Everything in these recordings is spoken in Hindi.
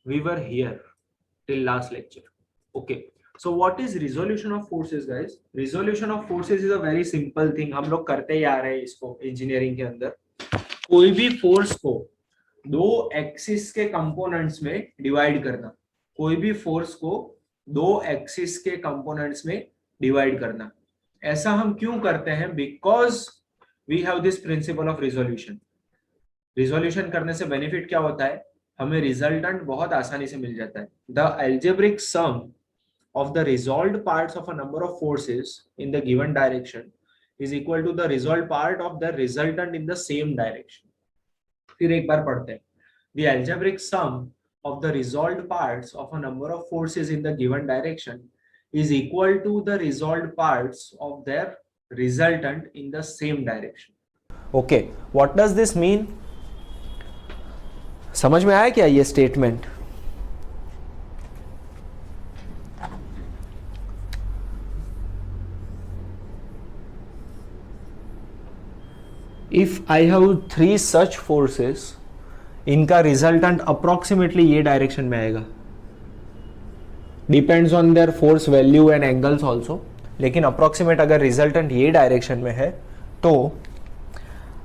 we were here till last lecture. Okay, so what is resolution of forces, guys? Resolution of forces is a very simple thing. हम लोग करते ही आ रहे हैं इसको इंजीनियरिंग के अंदर. कोई भी फोर्स को दो एक्सिस के कंपोनेंट्स में डिवाइड करना. कोई भी फोर्स को दो एक्सिस के कंपोनेंट्स में डिवाइड करना. ऐसा हम क्यों करते हैं? Because we have this principle of resolution. Resolution करने से बेनिफिट क्या होता है? हमें रिजल्टेंट बहुत आसानी से मिल जाता है. The algebraic sum of the resolved parts of a number of forces in the given direction is equal to the resolved part of the resultant in the same direction. फिर एक बार पढ़ते हैं. The algebraic sum of the resolved parts of a number of forces in the given direction is equal to the resolved parts of their resultant in the same direction. Okay, what does this mean? समझ में आया क्या ये statement? If I have three such forces, इनका रिजल्टेंट अप्रोक्सीमेटली ये डायरेक्शन में आएगा. Depends on their force value and angles also, लेकिन अप्रोक्सीमेट अगर रिजल्टेंट ये डायरेक्शन में है तो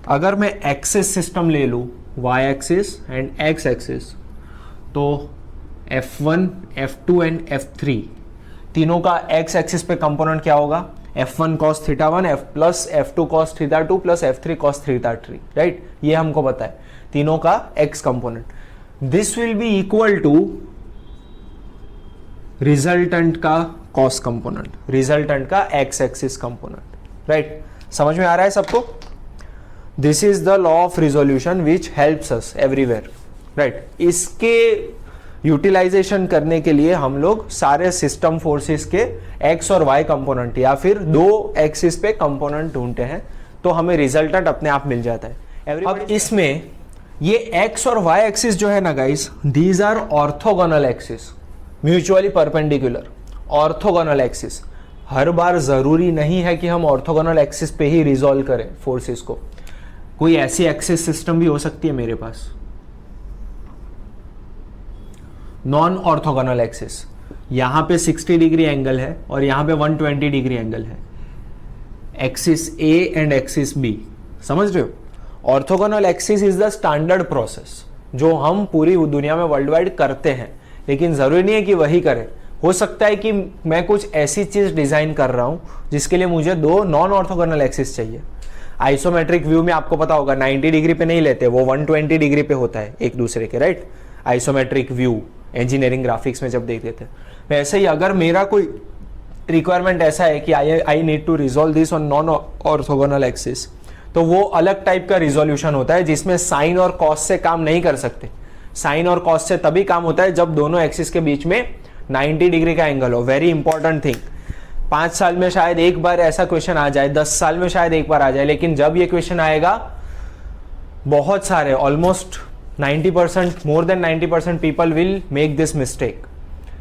अगर मैं एक्सिस सिस्टम ले लूँ, Y axis and X axis, तो F1, F2 एंड F3 तीनों का एक्स एक्सिस पे कंपोनेंट क्या होगा? F1 cos theta 1 plus F2 cos theta 2 plus F3 cos theta 3, right? ये हमको पता है तीनों का x component. This will be equal to resultant का cos कंपोनेंट, रिजल्टेंट का x एक्सिस कंपोनेंट, राइट? समझ में आ रहा है सबको? This is the law of resolution which helps us everywhere, right? इसके यूटिलाइजेशन करने के लिए हम लोग सारे सिस्टम फोर्सेस के एक्स और वाई कंपोनेंट या फिर दो एक्सिस पे कंपोनेंट ढूंढते हैं, तो हमें रिजल्टेंट अपने आप मिल जाता है. अब इसमें ये एक्स और वाई एक्सिस जो है ना guys, these are orthogonal axis, mutually perpendicular orthogonal axis. हर बार जरूरी नहीं है कि हम ऑर्थोगोनल एक्सिस पे ही रिजॉल्व करें फोर्सेस को. कोई ऐसी एक्सिस सिस्टम भी हो सकती है मेरे पास, नॉन ऑर्थोगोनल एक्सिस. यहां पे 60 डिग्री एंगल है और यहां पे 120 डिग्री एंगल है, axis A and axis B. समझ रहे हो? Orthogonal axis is the standard process जो हम पूरी दुनिया में वर्ल्ड वाइड करते हैं, लेकिन जरूरी नहीं है कि वही करें. हो सकता है कि मैं कुछ ऐसी चीज डिजाइन कर रहा हूं जिसके लिए मुझे दो नॉन ऑर्थोगोनल एक्सिस चाहिए. आइसोमेट्रिक व्यू में आपको पता होगा 90 डिग्री पे नहीं लेते, वो 120 डिग्री पे होता है एक दूसरे के, right? Isometric view engineering graphics में जब देखते थे. वैसे ही अगर मेरा कोई रिक्वायरमेंट ऐसा है कि I need to resolve this on non orthogonal axis, तो वो अलग टाइप का रिजोल्यूशन होता है जिसमें साइन और कॉस से काम नहीं कर सकते. साइन और कॉस से तभी काम होता है जब दोनों एक्सिस के बीच में 90 डिग्री का एंगल हो. Very important thing. 5 साल में शायद एक बार ऐसा क्वेश्चन आ जाए, 10 साल में शायद एक बार आ जाए, लेकिन जब ये क्वेश्चन आएगा बहुत सारे, almost 90%, more than 90% people will make this mistake,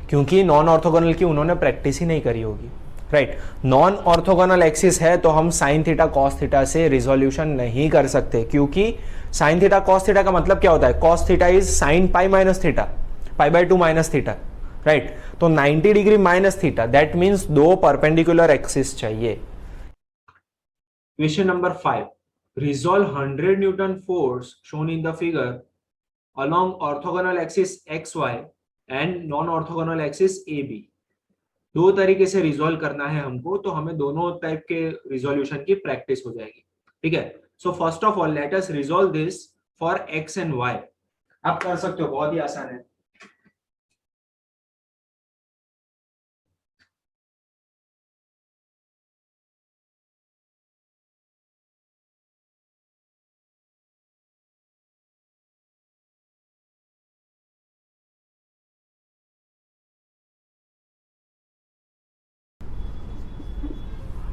क्योंकि नॉन ऑर्थोगोनल की उन्होंने प्रैक्टिस ही नहीं करी होगी, राइट? नॉन ऑर्थोगोनल एक्सिस है तो हम साइन थीटा कॉस थीटा से रिजोल्यूशन नहीं कर सकते, क्योंकि साइन थीटा कॉस थीटा का मतलब क्या होता है? Cos theta is sine pi minus theta, pi by 2 minus theta, right? तो 90 degree minus theta, that means दो परपेंडिकुलर एक्सिस चाहिए. Question number 5. Resolve 100 Newton force shown in the figure along orthogonal axis XY and non-orthogonal axis AB. दो तरीके से रिजोल्व करना है हमको, तो हमें दोनों टाइप के रिजोल्यूशन की प्रैक्टिस हो जाएगी, ठीक है? So first of all let us resolve this for X and Y. आप कर सकते हो, बहुत ही आसान है.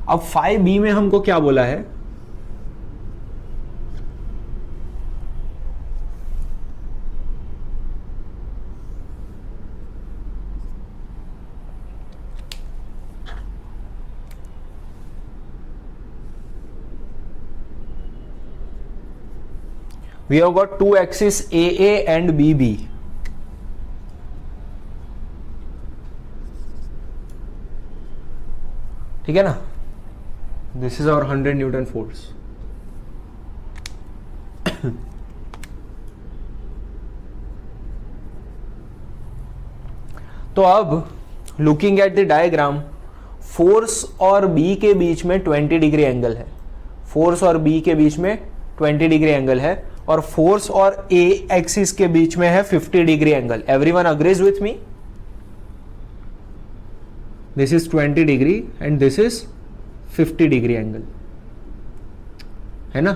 अब 5B में हमको क्या बोला है? We have got two axes AA and BB. ठीक है ना. This is our 100 newton force. तो अब looking at the diagram, force और बी के बीच में 20 डिग्री एंगल है. फोर्स और बी के बीच में 20 डिग्री एंगल है और फोर्स और ए एक्सिस के बीच में है 50 degree angle. Everyone agrees with me? This is 20 degree and this is 50 degree angle, है ना.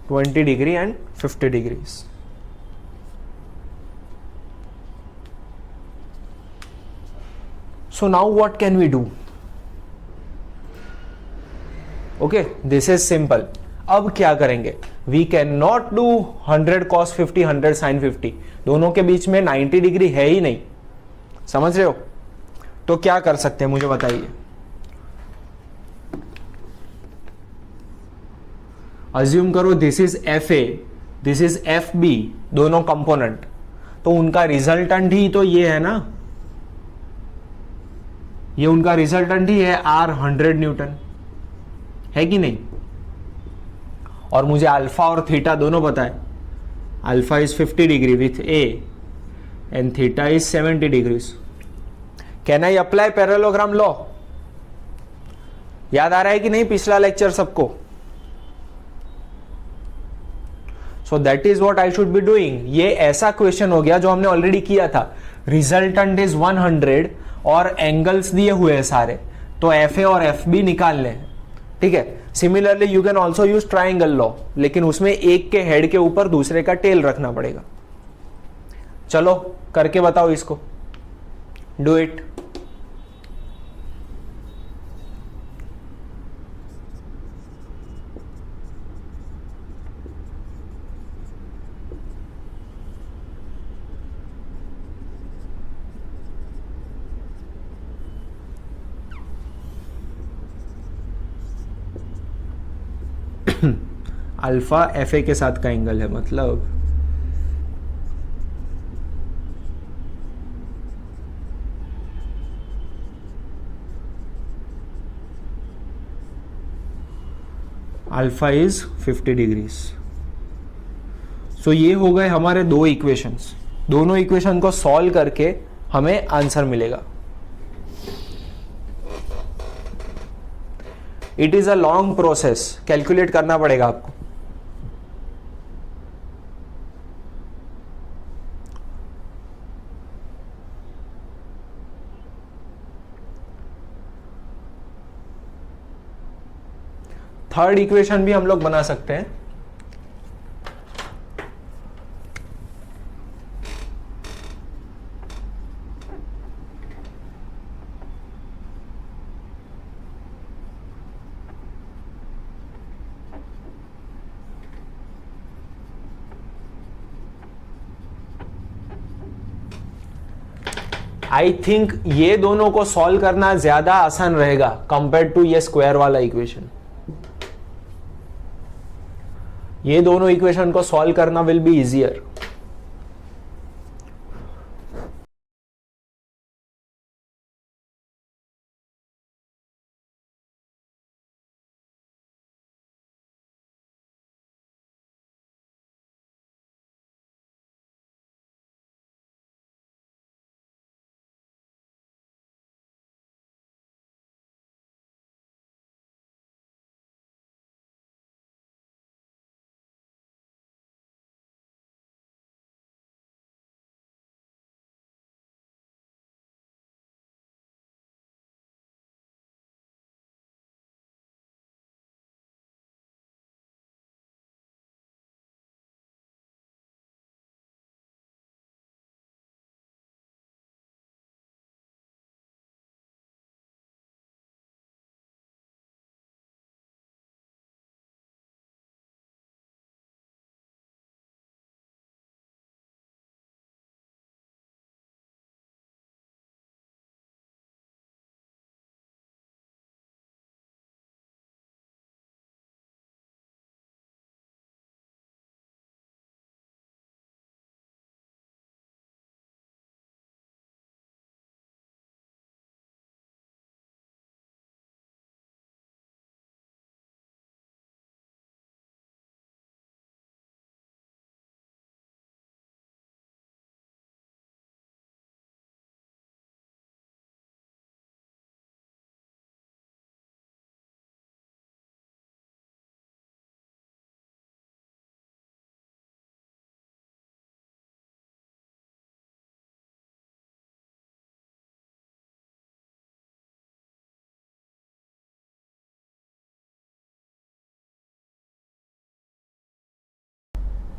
20 degree and 50 degrees. So now what can we do? Okay, this is simple. अब क्या करेंगे? We cannot do 100 cos 50 100 sin 50. दोनों के बीच में 90 डिग्री है ही नहीं. समझ रहे हो? तो क्या कर सकते हैं मुझे बताइए. अज्यूम करो this is F A, this is F B, दोनों कंपोनेंट. तो उनका रिजल्टेंट ही तो ये है ना, ये उनका रिजल्टेंट ही है आर 100 न्यूटन, है कि नहीं. और मुझे अल्फा और थीटा दोनों पता है. Alpha is 50 degree with A and theta is 70 degrees. Can I apply parallelogram law? याद आ रहा है कि नहीं पिछला लेक्चर सबको? सो that is what I should be doing. ये ऐसा क्वेश्चन हो गया जो हमने ऑलरेडी किया था. रिजल्टेंट इज 100 और एंगल्स दिए हुए हैं सारे, तो एफ ए और एफ बी निकालने हैं. ठीक है. Similarly you can also use triangle law, लेकिन उसमें एक के हेड के ऊपर दूसरे का टेल रखना पड़ेगा. चलो करके बताओ इसको. Do it. Alpha F A के साथ का एंगल है, मतलब अल्फा इज 50 डिग्रीज. सो ये हो गए हमारे दो इक्वेशंस. दोनों इक्वेशन को सॉल्व करके हमें आंसर मिलेगा. It is a long process, calculate करना पड़ेगा आपको. थर्ड इक्वेशन भी हम लोग बना सकते हैं. आई थिंक ये दोनों को सॉल्व करना ज्यादा आसान रहेगा कंपेयर टू ये स्क्वायर वाला इक्वेशन. ये दोनों इक्वेशन को सॉल्व करना विल बी इजियर.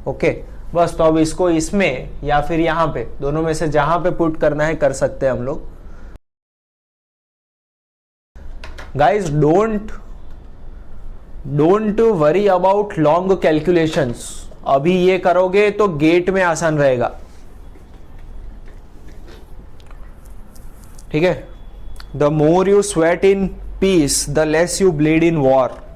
ओके बस, तो अब इसको इसमें या फिर यहां पे, दोनों में से जहां पे पुट करना है कर सकते हैं हम लोग। Guys don't worry about long calculations, अभी ये करोगे तो गेट में आसान रहेगा, ठीक है। The more you sweat in peace the less you bleed in war.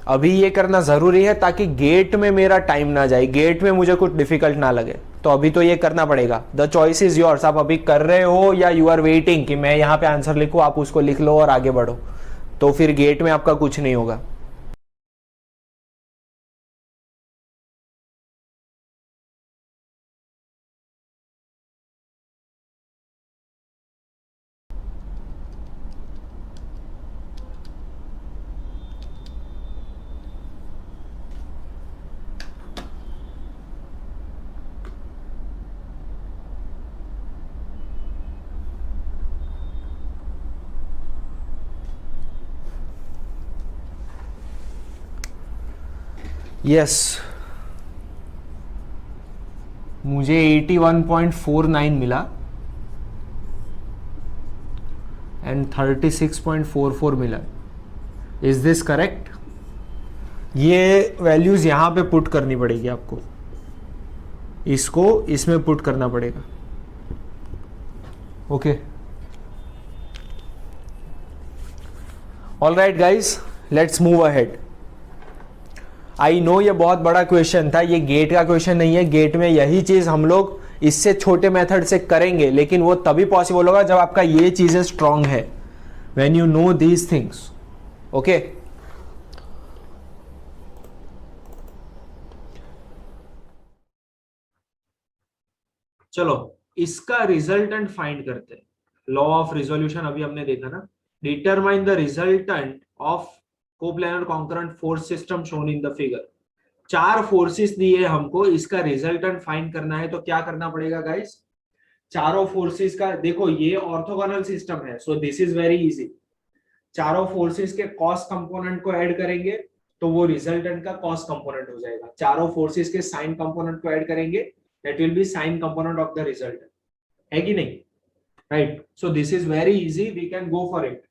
अभी ये करना जरूरी है ताकि गेट में मेरा टाइम ना जाए, गेट में मुझे कुछ डिफिकल्ट ना लगे, तो अभी तो ये करना पड़ेगा। द चॉइस इज योर्स, आप अभी कर रहे हो या यू आर वेटिंग कि मैं यहां पे आंसर लिखूं, आप उसको लिख लो और आगे बढ़ो, तो फिर गेट में आपका कुछ नहीं होगा। यस, मुझे 81.49 मिला एंड 36.44 मिला। Is this correct? ये वैल्यूज यहां पे पुट करनी पड़ेगी आपको, इसको इसमें पुट करना पड़ेगा। Okay, all right guys, let's move ahead. I know ये बहुत बड़ा क्वेश्चन था, ये गेट का क्वेश्चन नहीं है। गेट में यही चीज हम लोग इससे छोटे मेथड से करेंगे, लेकिन वो तभी पॉसिबल होगा जब आपका ये चीजें स्ट्रांग है, when you know these things. Okay, चलो इसका रिजल्टेंट फाइंड करते हैं। लॉ ऑफ रिजोल्यूशन अभी हमने देखा ना, determine the resultant of coplanar concurrent force system shown in the figure. 4 forces दिए हमको, इसका रिजल्टेंट फाइंड करना है, तो क्या करना पड़ेगा गाइस? चारों फोर्सेस का देखो, ये ऑर्थोगोनल सिस्टम है, सो दिस इज वेरी इजी। चारों फोर्सेस के कॉस कंपोनेंट को ऐड करेंगे तो वो रिजल्टेंट का कॉस कंपोनेंट हो जाएगा। चारों फोर्सेस के साइन कंपोनेंट को ऐड करेंगे, that will be sine component of the resultant, है कि नहीं? Right, so this is very easy, we can go for it.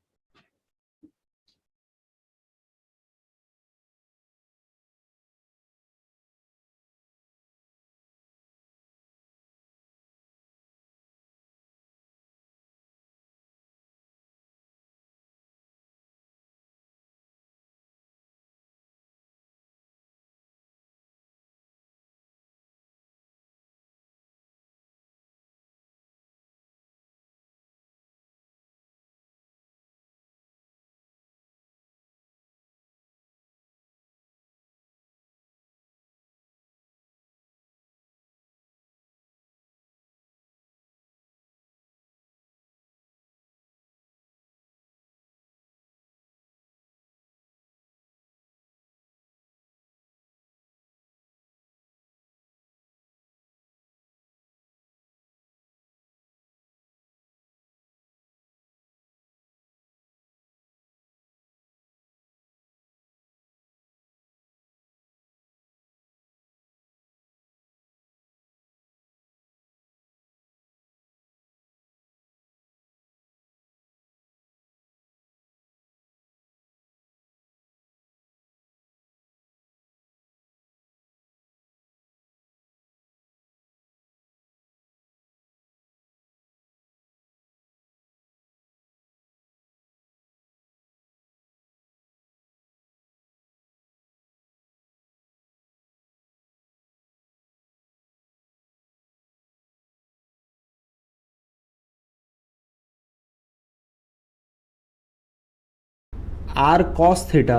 r cos theta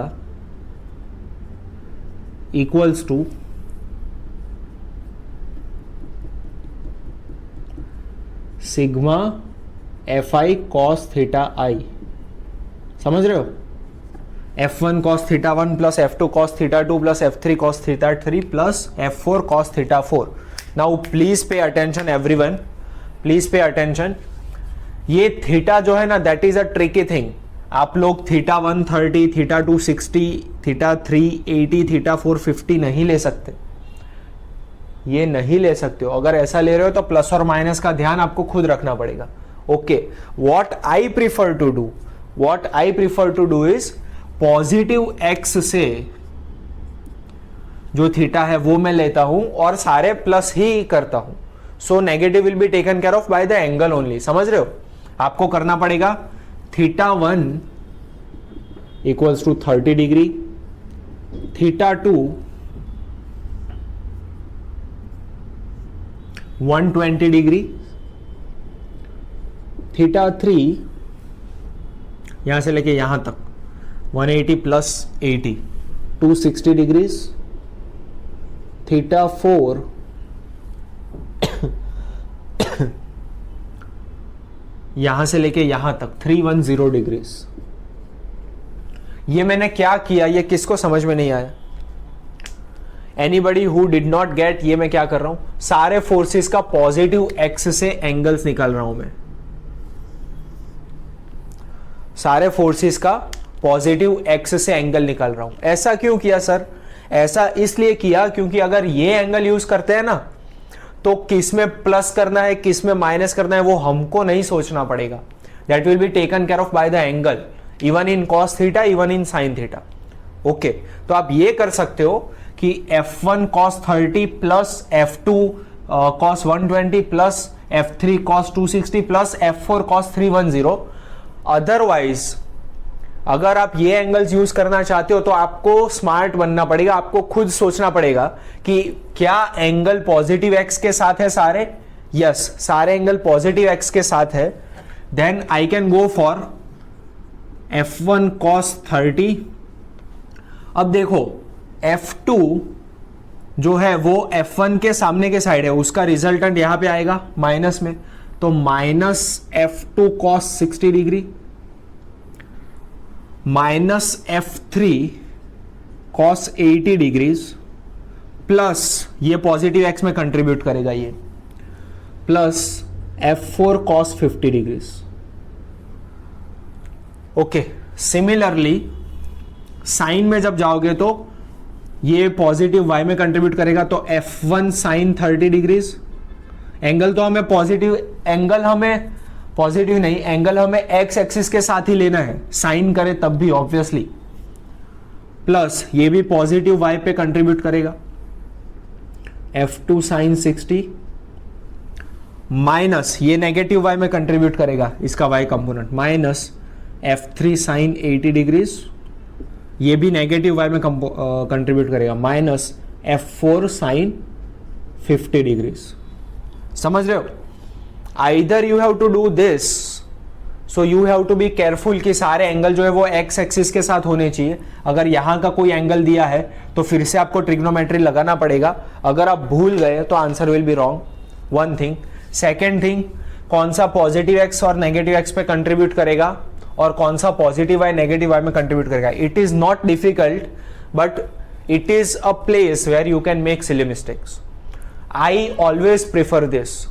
equals to sigma fi cos theta I। समझ रहे हो? f1 cos theta 1 plus f2 cos theta 2 plus f3 cos theta 3 plus f4 cos theta 4। now please pay attention everyone, please pay attention। ये थीटा जो है ना, that is a tricky thing. आप लोग थीटा 130, थीटा 260, थीटा 380, थीटा 450 नहीं ले सकते, ये नहीं ले सकते हो। अगर ऐसा ले रहे हो तो प्लस और माइनस का ध्यान आपको खुद रखना पड़ेगा। Okay, what I prefer to do is positive x से जो थीटा है वो मैं लेता हूं और सारे प्लस ही करता हूं। So negative will be taken care of by the angle only. समझ रहे हो? आपको करना पड़ेगा theta 1 equals to 30 degree, theta 2 120 degree, theta 3 यहां से लेके यहां तक 180 प्लस 80 260 डिग्रीज, थीटा 4 यहां से लेके यहां तक 310 डिग्रीज। ये मैंने क्या किया, ये किसको समझ में नहीं आया? Anybody who did not gate, ये मैं क्या कर रहा हूं, सारे फोर्सेस का पॉजिटिव एक्स से एंगल्स निकाल रहा हूं मैं। सारे फोर्सेस का पॉजिटिव एक्स से एंगल निकाल रहा हूं। ऐसा क्यों किया सर? ऐसा इसलिए किया क्योंकि अगर ये एंगल यूज करते हैं ना तो किस में प्लस करना है किस में माइनस करना है वो हमको नहीं सोचना पड़ेगा। That will be taken care of by the angle, even in cos theta, even in sine theta. Okay, तो आप ये कर सकते हो कि F1 cos 30 plus F2 cos 120 plus F3 cos 260 plus F4 cos 310। Otherwise अगर आप ये एंगल्स यूज करना चाहते हो तो आपको स्मार्ट बनना पड़ेगा, आपको खुद सोचना पड़ेगा कि क्या एंगल पॉजिटिव एक्स के साथ है सारे? यस, सारे एंगल पॉजिटिव एक्स के साथ है। Then I can go for F1 cos 30। अब देखो F2 जो है वो F1 के सामने के साइड है, उसका रिजल्टेंट यहां पे आएगा माइनस में, तो minus F2 cos 60 degree minus F3 cos 80 degrees plus ये पॉजिटिव एक्स में कंट्रीब्यूट करेगा ये, plus F4 cos 50 degrees. Okay, similarly sign में जब जाओगे तो ये पॉजिटिव y में कंट्रीब्यूट करेगा, तो F1 sin 30 डिग्रीज। एंगल तो हमें एंगल हमें एक्स एक्सिस के साथ ही लेना है, साइन करे तब भी ऑब्वियसली। प्लस ये भी पॉजिटिव y पे कंट्रीब्यूट करेगा, F2 sin 60 माइनस ये नेगेटिव y में कंट्रीब्यूट करेगा, इसका y component, minus F3 sin 80 degrees, ये भी नेगेटिव y में कंट्रीब्यूट करेगा, माइनस F4 sin 50 डिग्रीज। समझ रहे हो? Either you have to do this, so you have to be careful कि सारे एंगल जो है वो एक्स एक्सिस के साथ होने चाहिए। अगर यहां का कोई एंगल दिया है तो फिर से आपको ट्रिग्नोमेट्री लगाना पड़ेगा। अगर आप भूल गए तो answer will be wrong, one thing. Second thing, कौन सा पॉजिटिव एक्स और नेगेटिव एक्स पे कंट्रीब्यूट करेगा और कौन सा पॉजिटिव वाई नेगेटिव वाई में कंट्रीब्यूट करेगा। It is not difficult but it is a place where you can make silly mistakes. I always prefer this.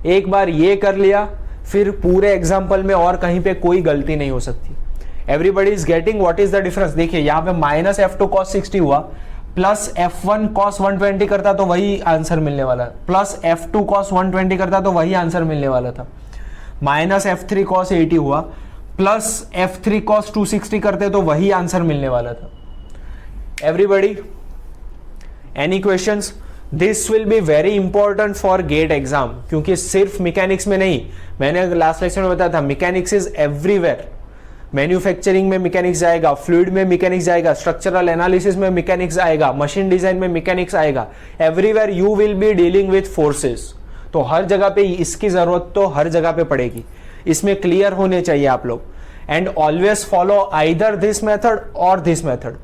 एक बार ये कर लिया फिर पूरे एग्जाम्पल में और कहीं पे कोई गलती नहीं हो सकती। Everybody is getting what is the difference. देखिए यहाँ पे माइनस F2 cos 60 हुआ, प्लस F1 cos 120 करता तो वही आंसर मिलने वाला, प्लस F2 cos 120 करता तो वही आंसर मिलने वाला था। माइनस F3 cos 80 हुआ, प्लस F3 cos 260 करते तो वही आंसर मिलने वाला था। Everybody, any questions? This will be very important for GATE exam, क्योंकि सिर्फ मैकेनिक्स में नहीं, मैंने लास्ट लेक्चर में बताया था मैकेनिक्स इज एवरीवेयर। मैन्युफैक्चरिंग में मैकेनिक्स आएगा, फ्लूइड में मैकेनिक्स आएगा, स्ट्रक्चरल एनालिसिस में मैकेनिक्स आएगा, मशीन डिजाइन में मैकेनिक्स आएगा। Everywhere you will be dealing with forces, तो हर जगह पे इसकी जरूरत तो हर जगह पे पड़ेगी। इसमें क्लियर होने चाहिए आप लोग। And always follow either this method और दिस मेथड।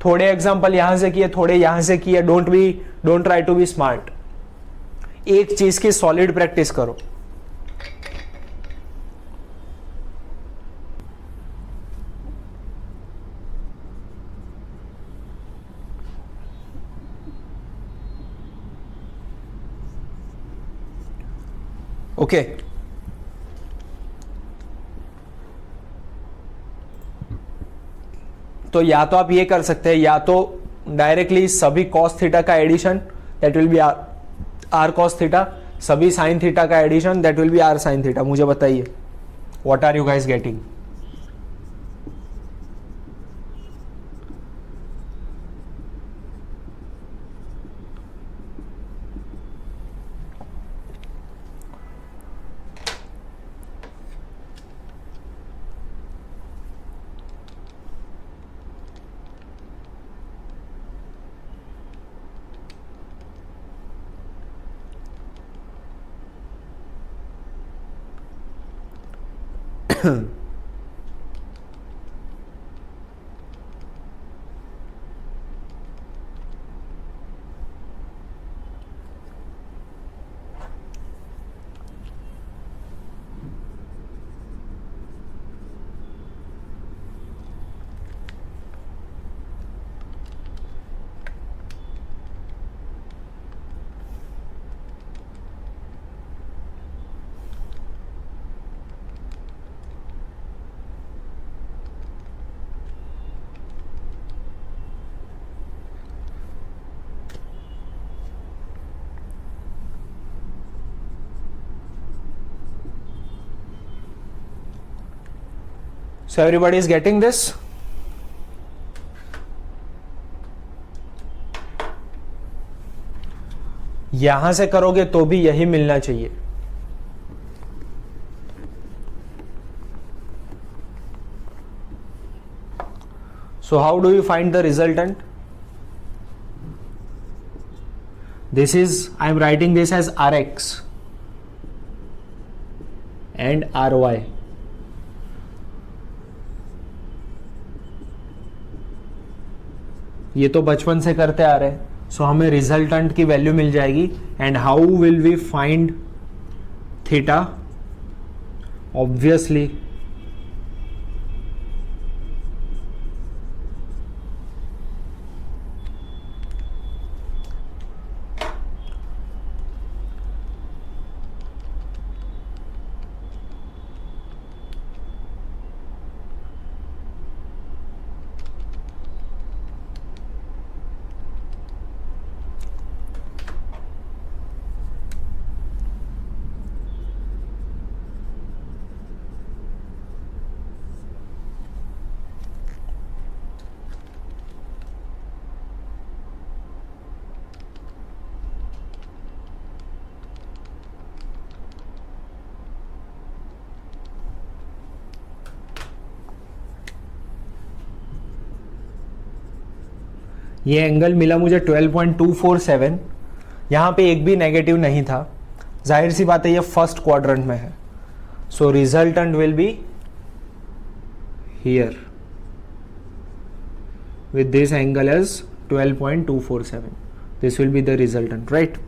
थोड़े एग्जाम्पल यहां से किए, थोड़े यहां से किए, don't try to be smart. एक चीज की सॉलिड प्रैक्टिस करो। ओके तो या तो आप ये कर सकते हैं, या तो डायरेक्टली सभी कॉस थीटा का addition, that will be r cos theta, सभी साइन थीटा का addition, that will be r sine theta. मुझे बताइए, what are you guys getting? So everybody is getting this? यहां से करोगे तो भी यही मिलना चाहिए। So how do you find the resultant? This is, I am writing this as Rx and Ry. ये तो बचपन से करते आ रहे हैं, सो हमें रिजल्टेंट की वैल्यू मिल जाएगी। And how will we find theta? Obviously ये एंगल मिला मुझे 12.247। यहाँ पे एक भी नेगेटिव नहीं था, जाहिर सी बात है ये फर्स्ट क्वाड्रेंट में है। So resultant will be here with this angle as 12.247. This will be the resultant, right?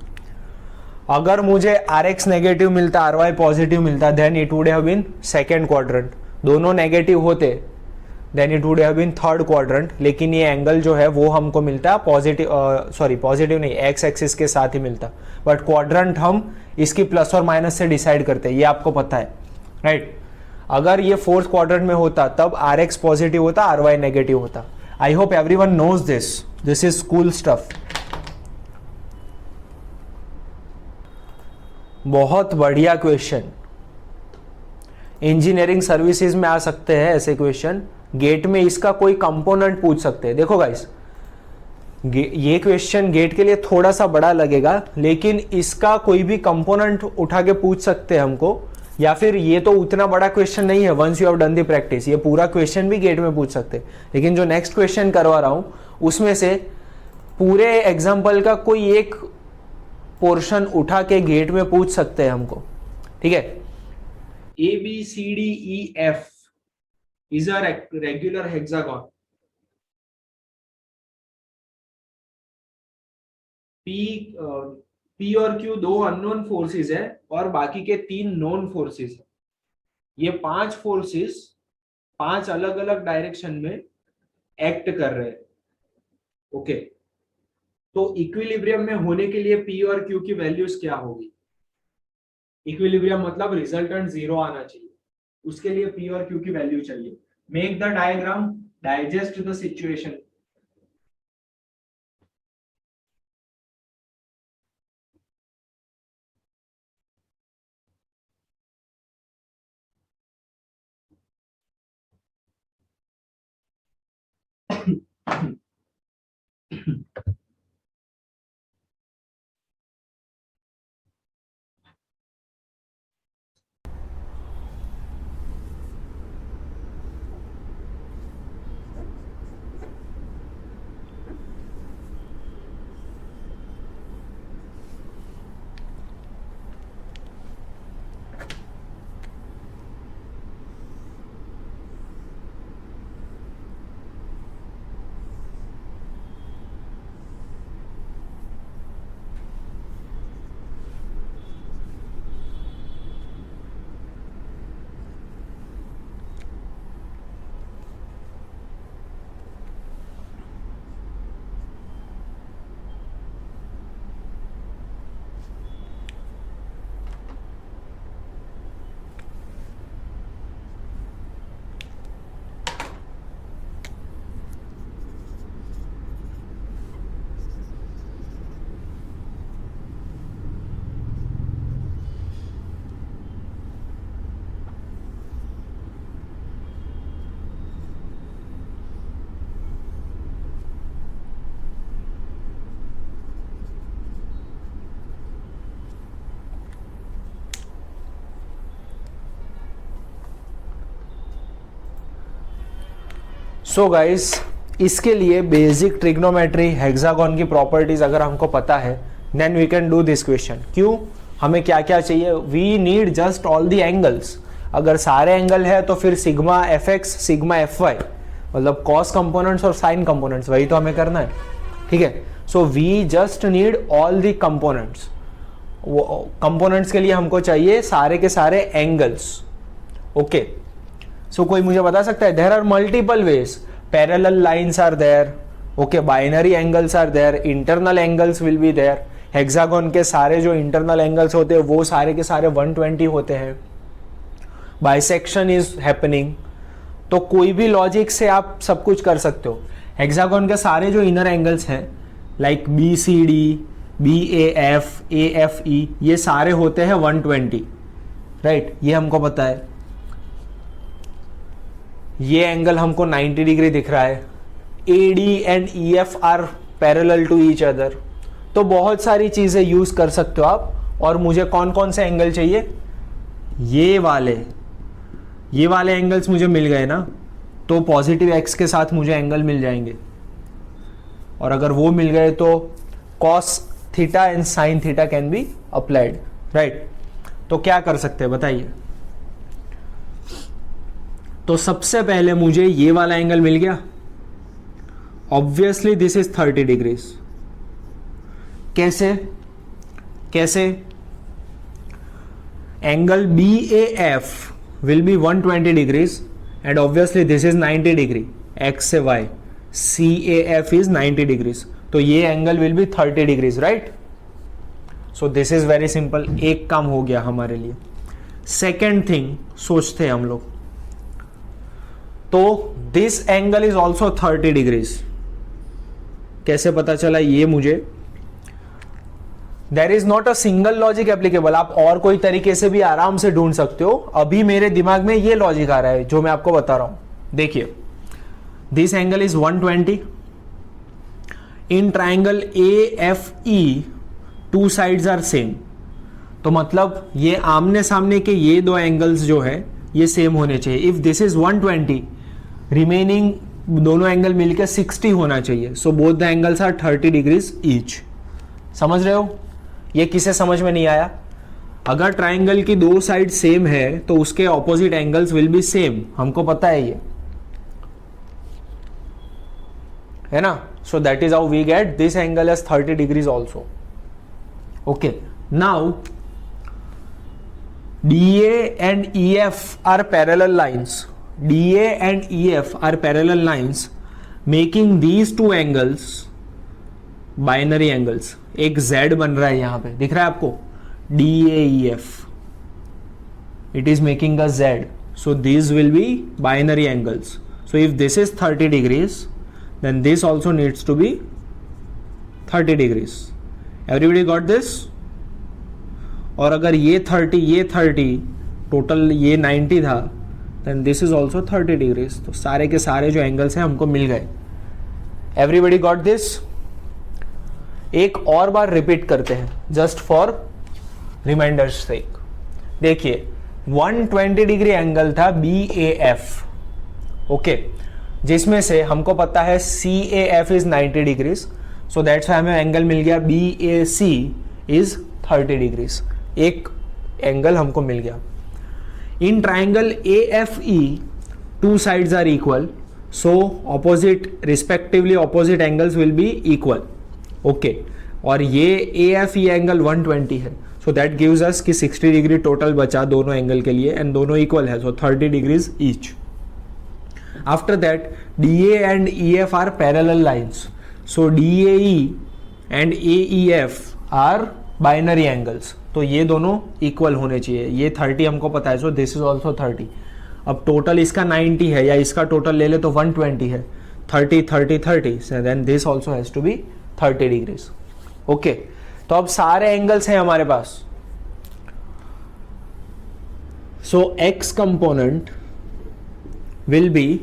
अगर मुझे Rx नेगेटिव मिलता, Ry पॉजिटिव मिलता, then it would have been second quadrant. दोनों नेगेटिव होते then it would have been third quadrant. लेकिन ये एंगल जो है वो हमको मिलता पॉजिटिव, सॉरी पॉजिटिव नहीं, एक्स एक्सिस के साथ ही मिलता, बट क्वाड्रेंट हम इसकी प्लस और माइनस से डिसाइड करते हैं, ये आपको पता है, राइट? अगर ये फोर्थ क्वाड्रेंट में होता तब आर एक्स पॉजिटिव होता, आर वाई नेगेटिव होता। I hope everyone knows this, this is cool stuff. बहुत बढ़िया क्वेश्चन, इंजीनियरिंग सर्विसेज में आ सकते हैं ऐसे क्वेश्चन। गेट में इसका कोई कंपोनेंट पूछ सकते हैं। देखो गाइस, ये क्वेश्चन गेट के लिए थोड़ा सा बड़ा लगेगा, लेकिन इसका कोई भी कंपोनेंट उठा के पूछ सकते हैं हमको, या फिर ये तो उतना बड़ा क्वेश्चन नहीं है, once you have done the practice, ये पूरा क्वेश्चन भी गेट में पूछ सकते हैं। लेकिन जो नेक्स्ट क्वेश्चन करवा रहा हूं उसमें से पूरे एग्जाम्पल का कोई एक पोर्शन उठा के गेट में पूछ सकते हैं हमको, ठीक है? ABCDEF is a regular hexagon. P और Q दो अननोन फोर्सेस है और बाकी के तीन नोन फोर्सेस है। ये पांच फोर्सेस पांच अलग अलग डायरेक्शन में एक्ट कर रहे हैं। ओके, तो इक्विलिब्रियम में होने के लिए P और Q की वैल्यूज क्या होगी? इक्विलिब्रियम मतलब रिजल्टेंट जीरो आना चाहिए, उसके लिए P और Q की वैल्यू चाहिए। Make the diagram digest the situation. So guys, इसके लिए बेसिक ट्रिग्नोमेट्री हेक्सागोन की प्रॉपर्टीज अगर हमको पता है, then we can do this question. क्यों, हमें क्या क्या चाहिए? We need just all the angles. अगर सारे एंगल है तो फिर sigma F x sigma F y, मतलब कॉस कंपोनेंट्स और साइन कंपोनेंट्स, वही तो हमें करना है. ठीक है, so we just need all the components. वो कंपोनेंट्स के लिए हमको चाहिए सारे के सारे एंगल्स. ओके, सो कोई मुझे बता सकता है? There are multiple ways. Parallel lines are there, okay, binary angles are there, internal angles will be there. Hexagon के सारे जो इंटरनल एंगल्स होते हैं वो सारे के सारे 120 होते हैं. Bisection is happening. तो कोई भी लॉजिक से आप सब कुछ कर सकते हो. हेक्सागोन के सारे जो इनर एंगल्स हैं, like B C D, B A F E, ये सारे होते हैं 120, राइट? ये हमको पता है. ये एंगल हमको 90 डिग्री दिख रहा है. A D and E F are parallel to each other. तो बहुत सारी चीजें यूज कर सकते हो आप. और मुझे कौन कौन से एंगल चाहिए? ये वाले एंगल्स मुझे मिल गए ना, तो पॉजिटिव एक्स के साथ मुझे एंगल मिल जाएंगे. और अगर वो मिल गए तो cos theta and sine theta can be applied, right? तो क्या कर सकते हैं बताइए? तो सबसे पहले मुझे ये वाला एंगल मिल गया. Obviously this is 30 degrees. कैसे? Angle B A F will be 120 degrees and obviously this is 90 degree. X से Y, C A F is 90 degrees. तो ये angle will be 30 degrees, right? So this is very simple. एक काम हो गया हमारे लिए. सेकेंड थिंग सोचते हैं हम लोग. तो this angle is also 30 degrees. कैसे पता चला ये मुझे? There is not a single logic applicable. आप और कोई तरीके से भी आराम से ढूंढ सकते हो. अभी मेरे दिमाग में ये लॉजिक आ रहा है जो मैं आपको बता रहा हूं. देखिए, this angle is 120. In triangle A F E two sides are same. तो मतलब ये आमने सामने के ये दो एंगल्स जो है ये सेम होने चाहिए. इफ दिस इज 120, रिमेनिंग दोनों एंगल मिलकर 60 होना चाहिए. So both the angles are 30 degrees each. समझ रहे हो? ये किसे समझ में नहीं आया? अगर ट्राइंगल की दो साइड सेम है तो उसके opposite angles will be same. हमको पता है ये, है ना? So that is how we get this angle as 30 degrees also. Okay, now DA and EF are parallel lines. DA and EF are parallel lines, making these two angles binary angles. एक Z बन रहा है यहां पे, दिख रहा है आपको? DAEF. It is making a Z. So these will be binary angles. So if this is 30 degrees, then this also needs to be 30 degrees. Everybody got this? और अगर ये 30 टोटल ये 90 था, then this is also 30 degrees. तो सारे के सारे जो एंगल्स हैं हमको मिल गए. Everybody got this? एक और बार रिपीट करते हैं जस्ट फॉर रिमाइंडर्स सेक. देखिए 120 डिग्री एंगल था BAF, ओके, जिसमें से हमको पता है CAF is 90 degrees, so that's why हमें एंगल मिल गया BAC इज 30 डिग्रीज. एक एंगल हमको मिल गया. In triangle AFE two sides are equal, so opposite respectively opposite angles will be equal, okay. और ये AFE एंगल 120 है, सो दैट गिव्स अस कि 60 डिग्री टोटल बचा दोनों एंगल के लिए एंड दोनों इक्वल है, so 30 degrees each. After that DA and EF are parallel lines, so DAE and AEF are binary angles, तो ये दोनों इक्वल होने चाहिए. ये 30 हमको पता है, सो दिस इज ऑल्सो 30. अब टोटल इसका 90 है या इसका टोटल ले ले तो 120 है. 30 30 30, so then this also has to be 30 degrees, okay. तो अब सारे एंगल्स हैं हमारे पास. सो x कंपोनेंट विल बी,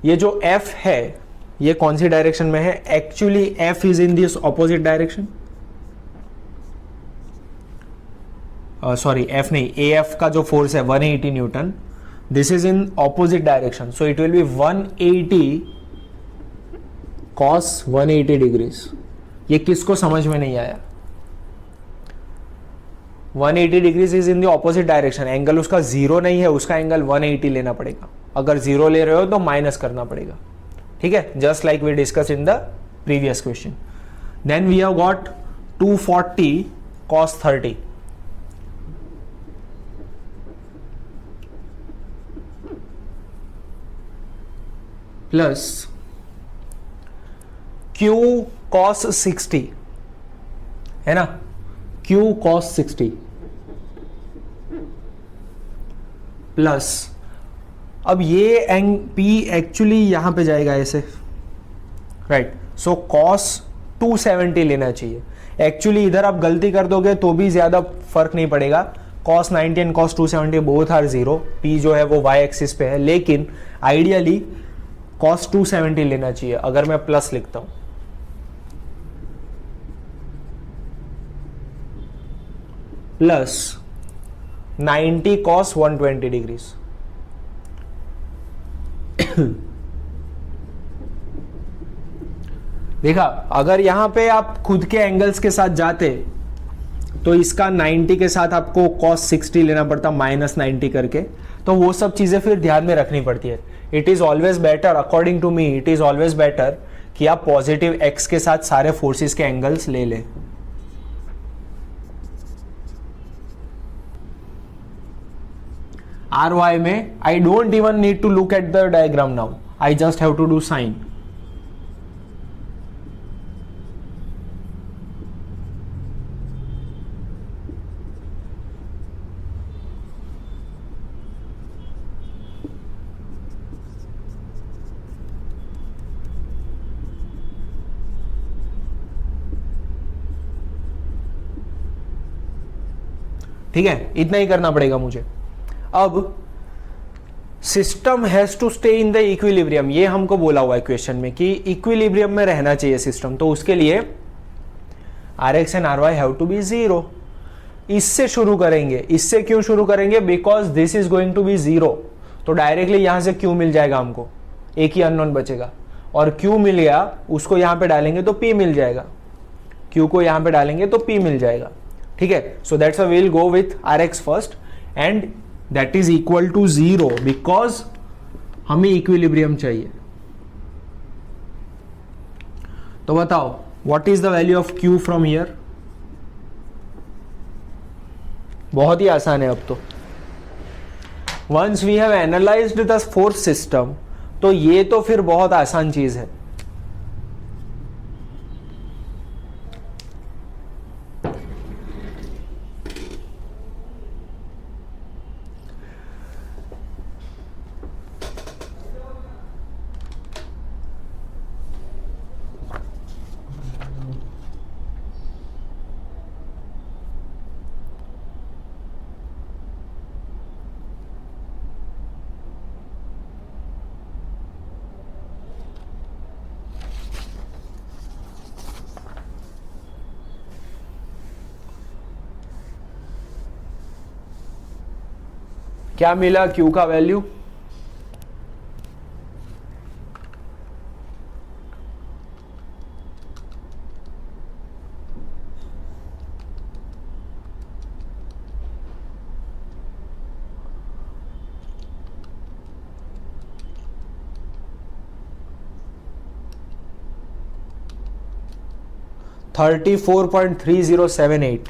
ये जो f है ये कौन सी डायरेक्शन में है? Actually f is in this opposite direction, sorry f नहीं, AF का जो फोर्स है 180 Newton, this is in opposite direction, so it will be 180 cos 180 degrees. ये किसको समझ में नहीं आया? 180 degrees is in the opposite direction, angle उसका जीरो नहीं है, उसका एंगल 180 लेना पड़ेगा. अगर जीरो ले रहे हो तो माइनस करना पड़ेगा, ठीक है, just like we discuss in the previous question. Then we have got 240 cos 30, plus Q cos 60 है ना, Q cos 60 प्लस, अब ये P एक्चुअली यहां पे जाएगा ऐसे, राइट. सो cos 270 लेना चाहिए. एक्चुअली इधर आप गलती कर दोगे तो भी ज्यादा फर्क नहीं पड़ेगा. cos 90 and cos 270 both are zero. P जो है वो y एक्सिस पे है, लेकिन आइडियली cos 270 लेना चाहिए. अगर मैं प्लस लिखता हूं, प्लस 90 cos 120 डिग्रीज. देखा, अगर यहां पे आप खुद के एंगल्स के साथ जाते तो इसका 90 के साथ आपको cos 60 लेना पड़ता, माइनस 90 करके, तो वो सब चीजें फिर ध्यान में रखनी पड़ती है. It is always better, according to me it is always better कि आप पॉजिटिव x के साथ सारे फोर्सेस के एंगल्स ले लें. RY में I don't even need to look at the diagram now, I just have to do sine. ठीक है, इतना ही करना पड़ेगा मुझे. अब system has to stay in the equilibrium, ये हमको बोला हुआ है क्वेश्चन में कि इक्विलिब्रियम में रहना चाहिए सिस्टम, तो उसके लिए Rx and Ry have to be zero. इससे शुरू करेंगे. इससे क्यों शुरू करेंगे? Because this is going to be zero, तो डायरेक्टली यहां से Q मिल जाएगा हमको, एक ही अननोन बचेगा, और Q मिल गया, उसको यहां पे डालेंगे तो P मिल जाएगा. Q को यहां पे डालेंगे तो P मिल जाएगा, ठीक है. So that's why we will go with Rx first and that is equal to zero, because हमें इक्विलिब्रियम चाहिए. तो बताओ what is the value of Q from here? बहुत ही आसान है अब तो. Once we have analysed the force system, तो ये तो फिर बहुत आसान चीज है. क्या मिला Q का वैल्यू? $34.3078।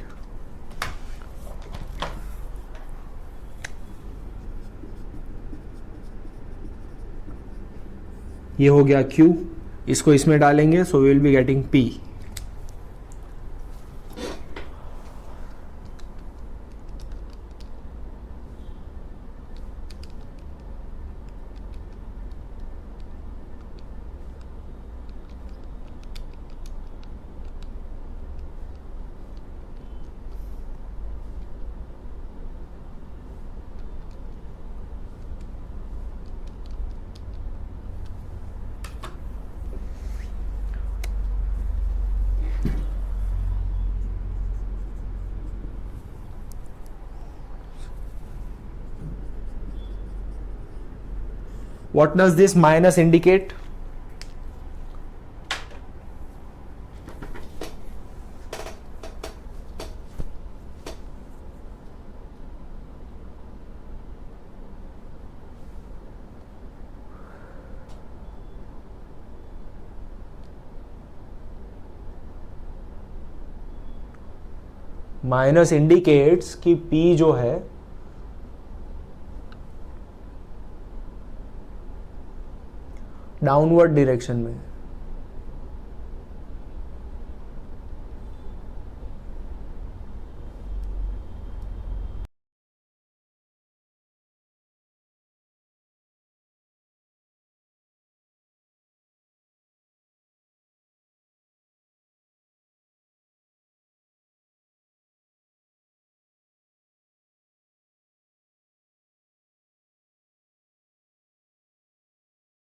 ये हो गया Q, इसको इसमें डालेंगे, so will be getting P। What does this minus indicate? Minus indicates कि P जो है डाउनवर्ड डायरेक्शन में।